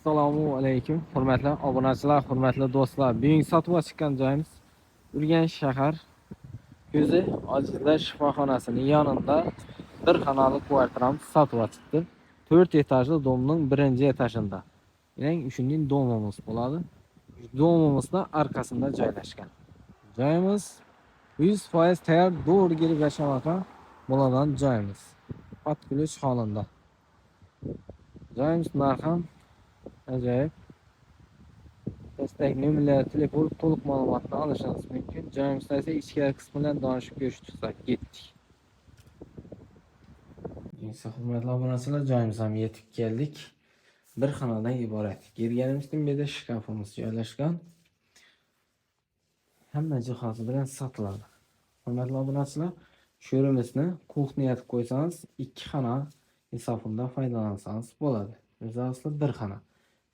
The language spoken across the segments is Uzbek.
Assalomu alaykum, hurmatli obunachilar, hurmatli do'stlar. Bugun sotib chiqqan joyimiz Urganch shahar Ko'zi ojizlar shifoxonasining yonida bir xonali kvartiramiz sotib chiqdi. 4 etajli domning 1-etajida. Ya'ni shunday domimiz bo'ladi. Domimizning arkasida joylashgan. Joyimiz 100% tayyor, doğru girib yashamoqqa bo'ladigan joyimiz. Patkuluch holida. Joyimiz narxi ajoyib. Destek nömrələri, telefon, to'liq ma'lumotni olishingiz mumkin. Joyimizda esa ichkari qismi bilan donishib ko'rishdik. Ketdik. Hurmatli obunachilar, joyimizga ham yetib keldik. Bir xonadan iborat. Kirganimizdan beri shkafimiz joylashgan. Hamma jihozi bilan sotiladi. Hurmatli obunachilar, sho'rimizni kuxniya etib qo'ysangiz, 2 xona insofida foydalansangiz bo'ladi. O'zingizlar bir xona.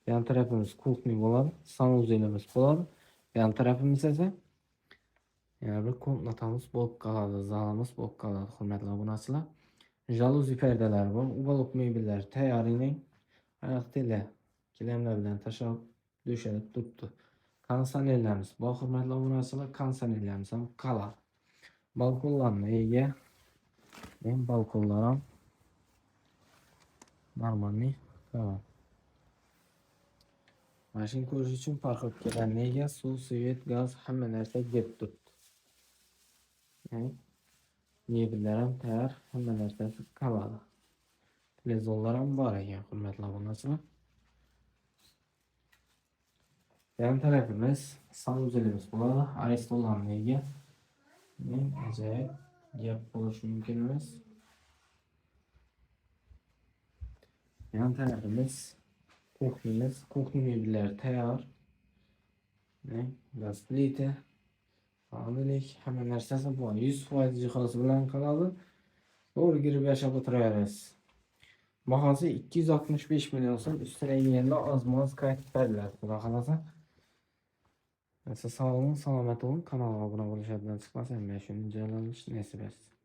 Yan tarafımız kuxni bo'ladi, sanuzelimiz bo'ladi. Yan tarafımız esa yana bir komnatamiz bo'lib qoladi, zalimiz bo'lib qoladi. Hurmatli obunachilar, jaluzi perdalari bor, uvalok mebellar tayyoring. Oyoq teli gilamlar bilan tashab döşalib turibdi. Kondisionerlarimiz bor, hurmatli obunachilar, kondisionerlarimiz ham qalin. Balkonlarga ega. Men balkonlar ham normalniy. Tamam. Mashin ko'rish uchun parkovkaga nega suv, svet, gaz hamma narsa yetib turibdi. Ya'ni mebellar ham tayyor, hamma narsasi qaladi. Televizorlar ham bor ekan, hurmatli obunachilar. Yan tarafimiz sanuzelimiz bo'ladi, arestonlarga ega. Men ajoyib gap bo'lishi mumkin emas. Yan tarafimiz kuxni mebellari tayyor. Gaz plita, hamilik, hamma narsasi bor. 100% jihoz bilan qoladi. To'g'ri girib yashab o'tiraverasiz. Bahosi 265 million so'm, ustiga yana oz-moz qaytib beriladi. Xudo xolasa. Siz sog'lom, salomat bo'ling. Kanalga obuna bo'lishdan chiqmasangiz, men shuni joylanish nasib etsin.